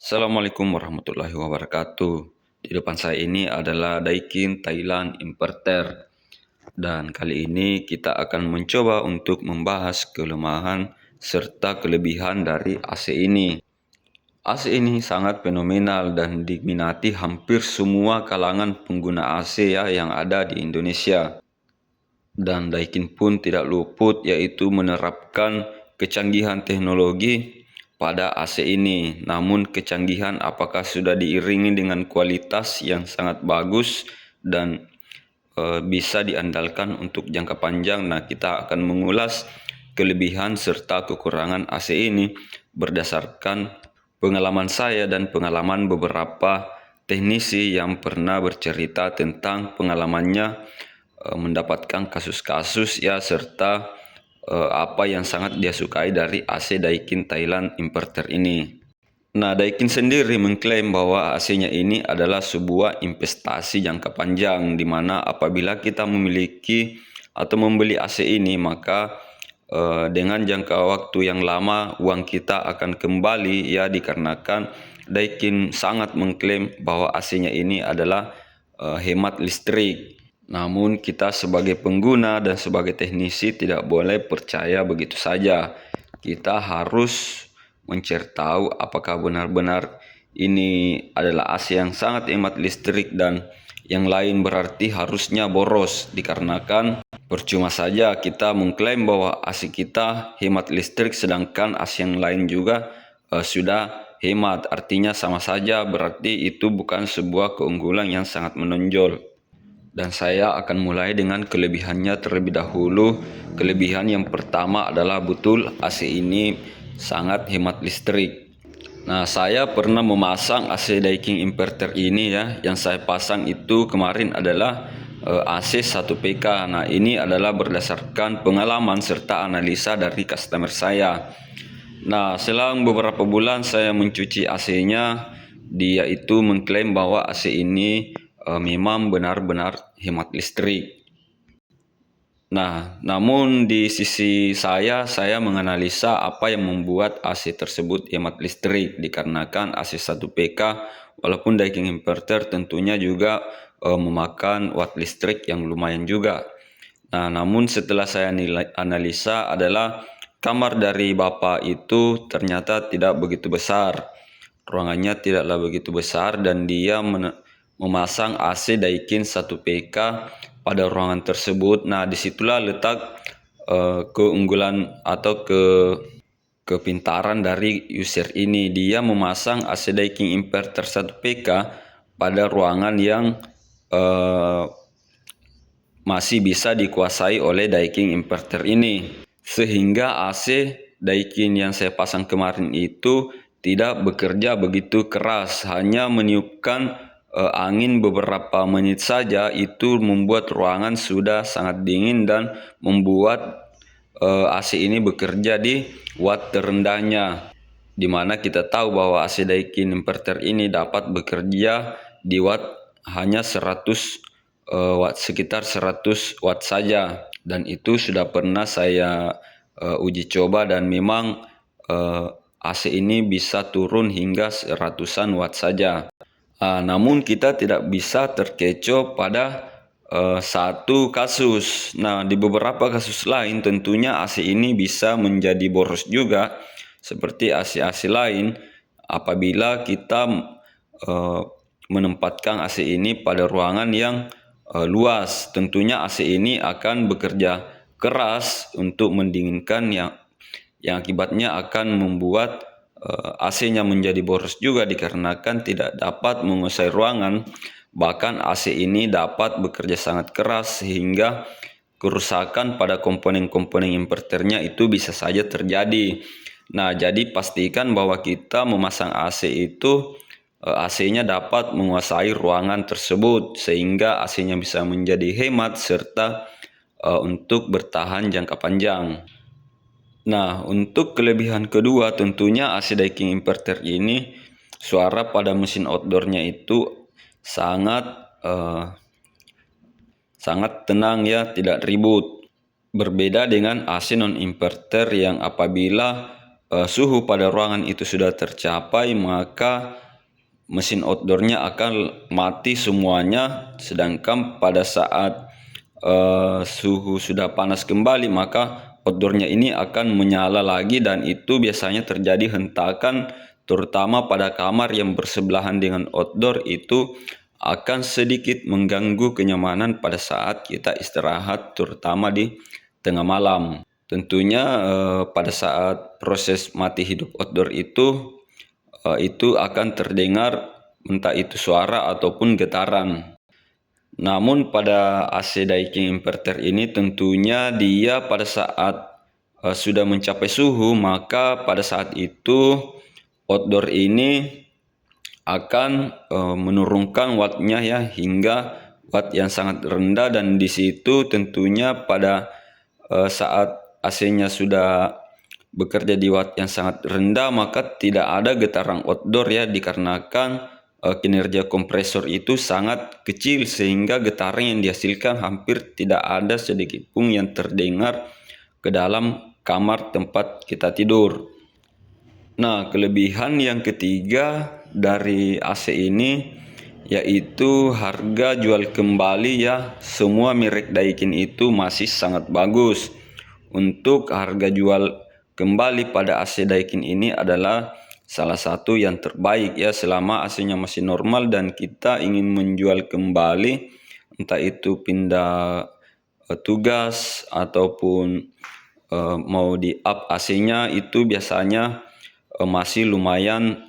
Assalamualaikum warahmatullahi wabarakatuh. Di depan saya ini adalah Daikin Thailand Inverter. Dan kali ini kita akan mencoba untuk membahas kelemahan serta kelebihan dari AC ini. AC ini sangat fenomenal dan diminati hampir semua kalangan pengguna AC ya yang ada di Indonesia. Dan Daikin pun tidak luput yaitu menerapkan kecanggihan teknologi pada AC ini. Namun kecanggihan apakah sudah diiringi dengan kualitas yang sangat bagus dan bisa diandalkan untuk jangka panjang. Nah, kita akan mengulas kelebihan serta kekurangan AC ini berdasarkan pengalaman saya dan pengalaman beberapa teknisi yang pernah bercerita tentang pengalamannya mendapatkan kasus-kasus ya serta apa yang sangat dia sukai dari AC Daikin Thailand Inverter ini. Nah, Daikin sendiri mengklaim bahwa AC-nya ini adalah sebuah investasi jangka panjang, di mana apabila kita memiliki atau membeli AC ini, maka dengan jangka waktu yang lama uang kita akan kembali ya, dikarenakan Daikin sangat mengklaim bahwa AC-nya ini adalah hemat listrik. Namun kita sebagai pengguna dan sebagai teknisi tidak boleh percaya begitu saja. Kita harus mencari tahu apakah benar-benar ini adalah AC yang sangat hemat listrik dan yang lain berarti harusnya boros, dikarenakan percuma saja kita mengklaim bahwa AC kita hemat listrik sedangkan AC yang lain juga sudah hemat. Artinya sama saja, berarti itu bukan sebuah keunggulan yang sangat menonjol. Dan saya akan mulai dengan kelebihannya terlebih dahulu. Kelebihan yang pertama adalah betul AC ini sangat hemat listrik. Nah, saya pernah memasang AC Daikin Inverter ini ya. Yang saya pasang itu kemarin adalah AC 1PK. Nah, ini adalah berdasarkan pengalaman serta analisa dari customer saya. Nah, selang beberapa bulan saya mencuci AC-nya, dia itu mengklaim bahwa AC ini memang benar-benar hemat listrik. Nah, namun di sisi saya menganalisa apa yang membuat AC tersebut hemat listrik, dikarenakan AC 1PK walaupun Daikin Inverter tentunya juga memakan watt listrik yang lumayan juga. Nah, namun setelah saya analisa adalah kamar dari bapak itu ternyata tidak begitu besar. Ruangannya tidaklah begitu besar dan dia memasang AC Daikin 1PK pada ruangan tersebut. Nah, disitulah letak keunggulan atau kepintaran dari user ini. Dia memasang AC Daikin Inverter 1PK pada ruangan yang masih bisa dikuasai oleh Daikin Inverter ini, sehingga AC Daikin yang saya pasang kemarin itu tidak bekerja begitu keras, hanya meniupkan angin beberapa menit saja itu membuat ruangan sudah sangat dingin dan membuat AC ini bekerja di watt terendahnya, di mana kita tahu bahwa AC Daikin Inverter ini dapat bekerja di watt hanya 100 watt, sekitar 100 watt saja, dan itu sudah pernah saya uji coba dan memang AC ini bisa turun hingga ratusan watt saja. Namun kita tidak bisa terkecoh pada satu kasus. Nah, di beberapa kasus lain tentunya AC ini bisa menjadi boros juga, seperti AC-AC lain apabila kita menempatkan AC ini pada ruangan yang luas. Tentunya AC ini akan bekerja keras untuk mendinginkan yang akibatnya akan membuat AC-nya menjadi boros juga, dikarenakan tidak dapat menguasai ruangan. Bahkan AC ini dapat bekerja sangat keras sehingga kerusakan pada komponen-komponen inverternya itu bisa saja terjadi. Nah, jadi pastikan bahwa kita memasang AC itu AC-nya dapat menguasai ruangan tersebut sehingga AC-nya bisa menjadi hemat serta untuk bertahan jangka panjang. Nah, untuk kelebihan kedua tentunya AC Daikin Inverter ini suara pada mesin outdoornya itu sangat tenang ya, tidak ribut. Berbeda dengan AC non inverter yang apabila suhu pada ruangan itu sudah tercapai, maka mesin outdoornya akan mati semuanya. Sedangkan pada saat suhu sudah panas kembali, maka outdoornya ini akan menyala lagi, dan itu biasanya terjadi hentakan, terutama pada kamar yang bersebelahan dengan outdoor. Itu akan sedikit mengganggu kenyamanan pada saat kita istirahat, terutama di tengah malam. Tentunya pada saat proses mati hidup outdoor itu akan terdengar entah itu suara ataupun getaran. Namun pada AC Daikin inverter ini tentunya dia pada saat sudah mencapai suhu, maka pada saat itu outdoor ini akan menurunkan wattnya ya hingga watt yang sangat rendah, dan di situ tentunya pada saat AC-nya sudah bekerja di watt yang sangat rendah, maka tidak ada getaran outdoor ya, dikarenakan kinerja kompresor itu sangat kecil, sehingga getaran yang dihasilkan hampir tidak ada sedikit pun yang terdengar ke dalam kamar tempat kita tidur. Nah, kelebihan yang ketiga dari AC ini yaitu harga jual kembali ya. Semua merek Daikin itu masih sangat bagus. Untuk harga jual kembali pada AC Daikin ini adalah salah satu yang terbaik ya. Selama AC-nya masih normal dan kita ingin menjual kembali, entah itu pindah tugas ataupun mau di up AC-nya, itu biasanya masih lumayan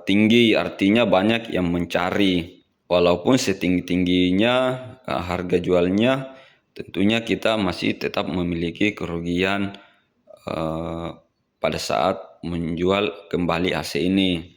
tinggi, artinya banyak yang mencari. Walaupun setinggi-tingginya harga jualnya, tentunya kita masih tetap memiliki kerugian pada saat menjual kembali AC ini.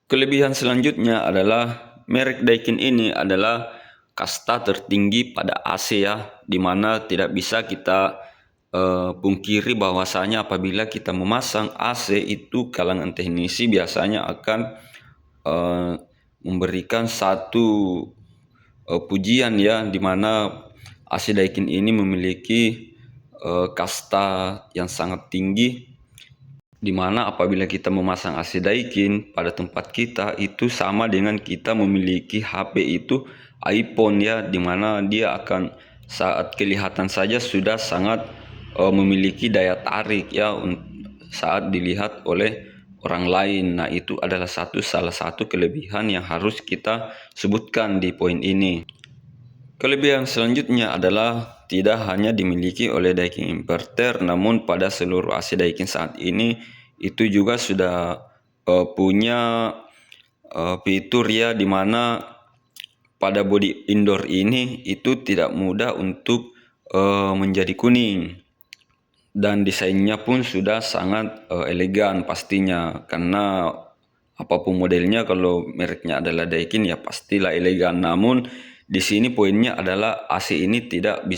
Kelebihan selanjutnya adalah merek Daikin ini adalah kasta tertinggi pada AC ya, dimana tidak bisa kita pungkiri bahwasanya apabila kita memasang AC itu kalangan teknisi biasanya akan memberikan satu pujian ya, dimana AC Daikin ini memiliki kasta yang sangat tinggi, dimana apabila kita memasang AC Daikin pada tempat kita itu sama dengan kita memiliki HP itu iPhone ya, dimana dia akan saat kelihatan saja sudah sangat memiliki daya tarik ya saat dilihat oleh orang lain. Nah, itu adalah salah satu kelebihan yang harus kita sebutkan di poin ini. Kelebihan selanjutnya adalah tidak hanya dimiliki oleh Daikin inverter, namun pada seluruh AC Daikin saat ini itu juga sudah punya fitur ya, dimana pada bodi indoor ini itu tidak mudah untuk menjadi kuning, dan desainnya pun sudah sangat elegan pastinya, karena apapun modelnya kalau mereknya adalah Daikin ya pastilah elegan. Namun di sini poinnya adalah AC ini tidak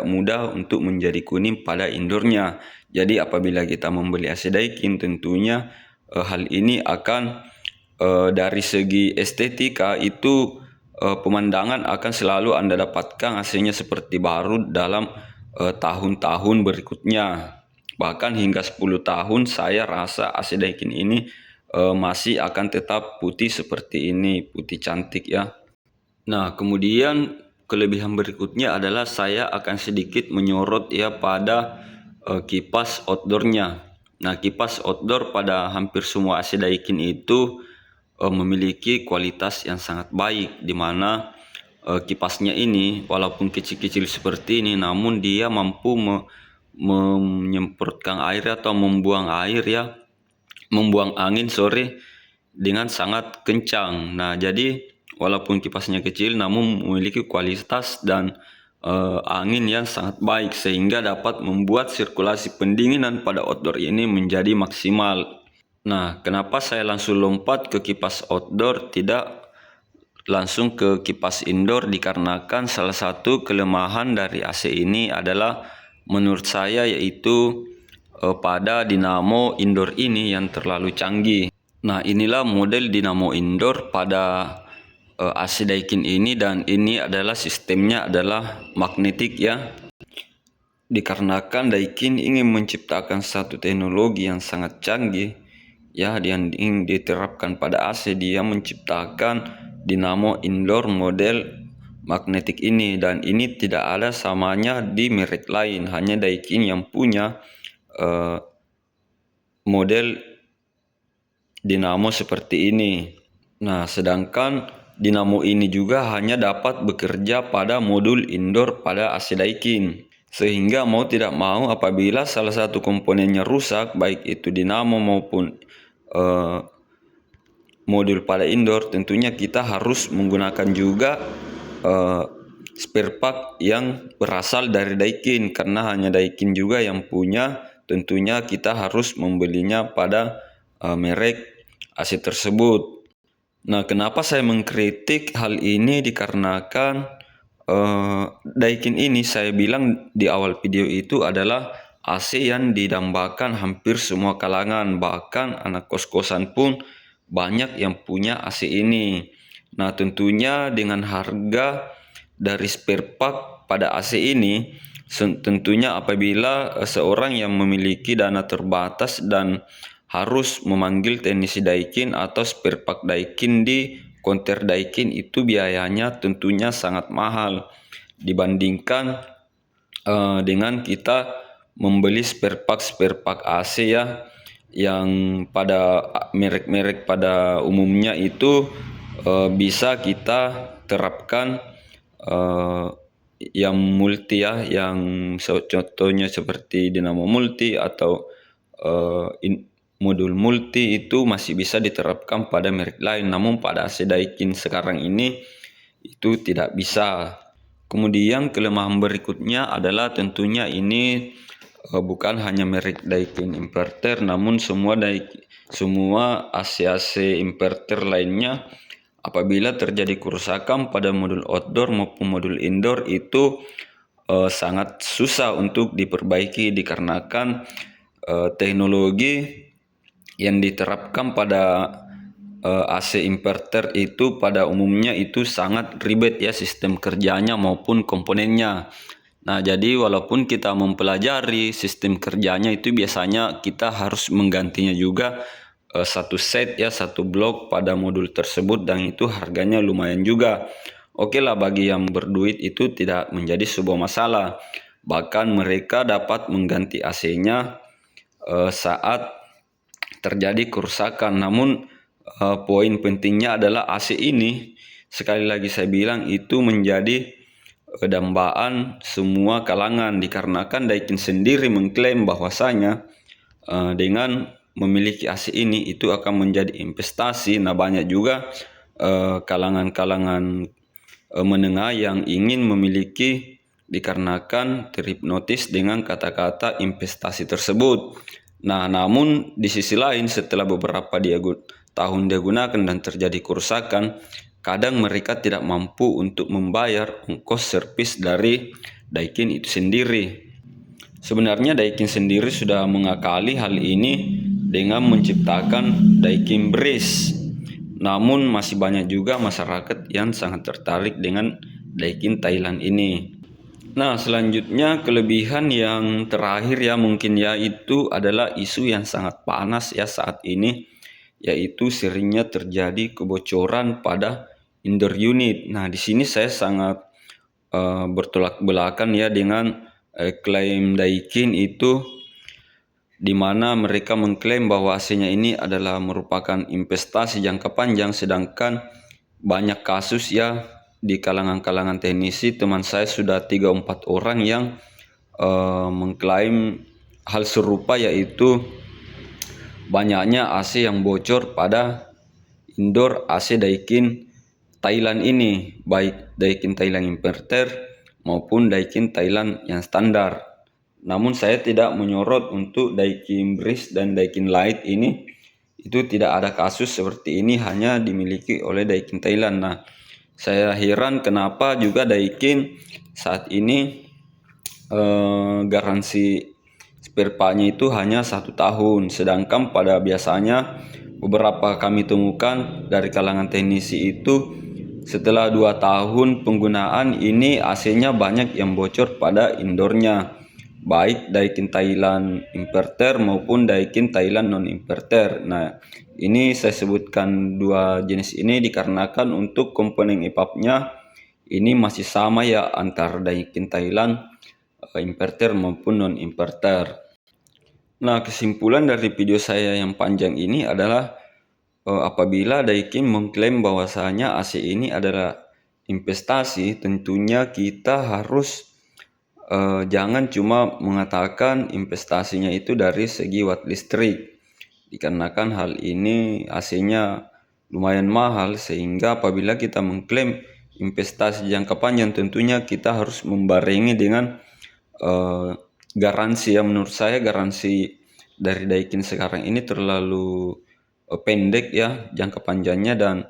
mudah untuk menjadi kuning pada indoornya. Jadi apabila kita membeli AC Daikin, tentunya hal ini akan dari segi estetika itu pemandangan akan selalu Anda dapatkan AC-nya seperti baru dalam tahun-tahun berikutnya. Bahkan hingga 10 tahun saya rasa AC Daikin ini masih akan tetap putih seperti ini, putih cantik ya. Nah, kemudian kelebihan berikutnya adalah saya akan sedikit menyorot ya pada kipas outdoornya. Nah, kipas outdoor pada hampir semua AC Daikin itu memiliki kualitas yang sangat baik, di mana kipasnya ini walaupun kecil-kecil seperti ini, namun dia mampu menyemprotkan air atau membuang angin dengan sangat kencang. Nah, jadi walaupun kipasnya kecil namun memiliki kualitas dan angin yang sangat baik, sehingga dapat membuat sirkulasi pendinginan pada outdoor ini menjadi maksimal. Nah, kenapa saya langsung lompat ke kipas outdoor, tidak langsung ke kipas indoor? Dikarenakan salah satu kelemahan dari AC ini adalah menurut saya yaitu pada dinamo indoor ini yang terlalu canggih. Nah, inilah model dinamo indoor pada AC Daikin ini, dan ini adalah sistemnya adalah magnetik ya. dikarenakan Daikin ingin menciptakan satu teknologi yang sangat canggih ya, yang ingin diterapkan pada AC. Dia menciptakan dinamo indoor model magnetik ini, dan ini tidak ada samanya di merek lain, hanya Daikin yang punya model dinamo seperti ini. Nah, sedangkan dinamo ini juga hanya dapat bekerja pada modul indoor pada AC Daikin. Sehingga mau tidak mau apabila salah satu komponennya rusak, baik itu dinamo maupun modul pada indoor, tentunya kita harus menggunakan juga spare part yang berasal dari Daikin, karena hanya Daikin juga yang punya. Tentunya kita harus membelinya pada merek AC tersebut. Nah, kenapa saya mengkritik hal ini? Dikarenakan Daikin ini saya bilang di awal video itu adalah AC yang didambakan hampir semua kalangan, bahkan anak kos-kosan pun banyak yang punya AC ini. Nah, tentunya dengan harga dari spare part pada AC ini, tentunya apabila seorang yang memiliki dana terbatas dan harus memanggil teknisi Daikin atau spare part Daikin di konter Daikin, itu biayanya tentunya sangat mahal dibandingkan dengan kita membeli spare part AC ya, yang pada merek-merek pada umumnya itu bisa kita terapkan yang multi ya, yang contohnya seperti dinamo multi atau modul multi itu masih bisa diterapkan pada merek lain, namun pada AC Daikin sekarang ini itu tidak bisa. Kemudian kelemahan berikutnya adalah tentunya ini bukan hanya merek Daikin inverter, namun semua AC-AC inverter lainnya apabila terjadi kerusakan pada modul outdoor maupun modul indoor itu sangat susah untuk diperbaiki, dikarenakan teknologi yang diterapkan pada AC inverter itu pada umumnya itu sangat ribet ya, sistem kerjanya maupun komponennya. Nah, jadi walaupun kita mempelajari sistem kerjanya itu biasanya kita harus menggantinya juga satu set ya, satu blok pada modul tersebut, dan itu harganya lumayan juga. Oke lah, bagi yang berduit itu tidak menjadi sebuah masalah. Bahkan mereka dapat mengganti AC-nya saat terjadi kerusakan. Namun poin pentingnya adalah AC ini, sekali lagi saya bilang, itu menjadi dambaan semua kalangan, dikarenakan Daikin sendiri mengklaim bahwasanya dengan memiliki AC ini itu akan menjadi investasi. Nah, banyak juga kalangan-kalangan menengah yang ingin memiliki, dikarenakan terhipnotis dengan kata-kata investasi tersebut. Nah, namun di sisi lain setelah beberapa tahun dia gunakan dan terjadi kerusakan, kadang mereka tidak mampu untuk membayar ongkos servis dari Daikin itu sendiri. Sebenarnya Daikin sendiri sudah mengakali hal ini dengan menciptakan Daikin Breeze. Namun masih banyak juga masyarakat yang sangat tertarik dengan Daikin Thailand ini. Nah, selanjutnya kelebihan yang terakhir ya mungkin ya, itu adalah isu yang sangat panas ya saat ini, yaitu seringnya terjadi kebocoran pada indoor unit. Nah, di sini saya sangat bertolak belakang ya dengan klaim Daikin itu, di mana mereka mengklaim bahwa AC-nya ini adalah merupakan investasi jangka panjang, sedangkan banyak kasus ya di kalangan-kalangan teknisi teman saya sudah 3-4 orang yang mengklaim hal serupa, yaitu banyaknya AC yang bocor pada indoor AC Daikin Thailand ini, baik Daikin Thailand inverter maupun Daikin Thailand yang standar. Namun saya tidak menyorot untuk Daikin Breeze dan Daikin Light ini, itu tidak ada kasus seperti ini, hanya dimiliki oleh Daikin Thailand. Nah, saya heran kenapa juga Daikin saat ini garansi spare part-nya itu hanya 1 tahun, sedangkan pada biasanya beberapa kami temukan dari kalangan teknisi itu setelah 2 tahun penggunaan ini AC-nya banyak yang bocor pada indoornya. baik Daikin Thailand inverter maupun Daikin Thailand non inverter. Nah, ini saya sebutkan dua jenis ini dikarenakan untuk komponen EPAP-nya ini masih sama ya antara Daikin Thailand inverter maupun non inverter. Nah, kesimpulan dari video saya yang panjang ini adalah apabila Daikin mengklaim bahwasanya AC ini adalah investasi, tentunya kita harus jangan cuma mengatakan investasinya itu dari segi watt listrik, dikarenakan hal ini AC-nya lumayan mahal, sehingga apabila kita mengklaim investasi jangka panjang tentunya kita harus membarengi dengan garansi. Ya, menurut saya garansi dari Daikin sekarang ini terlalu pendek ya jangka panjangnya, dan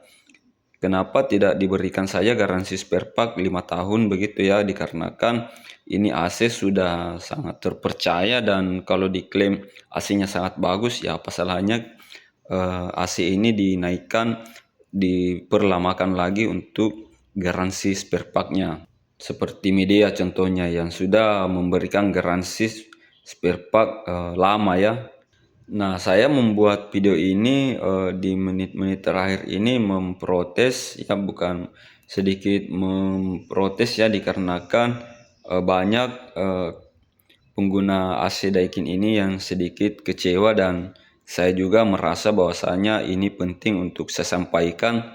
kenapa tidak diberikan saja garansi spare part 5 tahun begitu ya, dikarenakan ini AC sudah sangat terpercaya, dan kalau diklaim AC-nya sangat bagus ya apa salahnya AC ini dinaikkan, diperlamakan lagi untuk garansi spare part-nya. Seperti media contohnya yang sudah memberikan garansi spare part lama ya. Nah, saya membuat video ini di menit-menit terakhir ini memprotes ya, bukan sedikit memprotes ya, dikarenakan banyak pengguna AC Daikin ini yang sedikit kecewa, dan saya juga merasa bahwasanya ini penting untuk saya sampaikan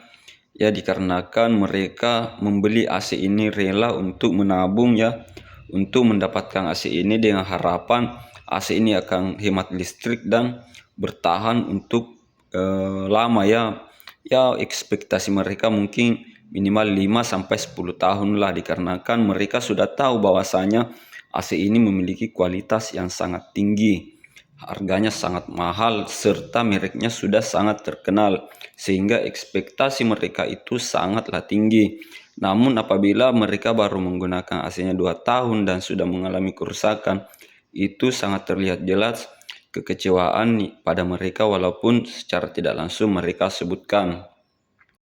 ya, dikarenakan mereka membeli AC ini rela untuk menabung ya, untuk mendapatkan AC ini dengan harapan AC ini akan hemat listrik dan bertahan untuk lama ya. Ya, ekspektasi mereka mungkin minimal 5-10 tahun lah, dikarenakan mereka sudah tahu bahwasanya AC ini memiliki kualitas yang sangat tinggi, harganya sangat mahal, serta mereknya sudah sangat terkenal, sehingga ekspektasi mereka itu sangatlah tinggi. Namun apabila mereka baru menggunakan AC-nya 2 tahun dan sudah mengalami kerusakan, itu sangat terlihat jelas kekecewaan pada mereka, walaupun secara tidak langsung mereka sebutkan.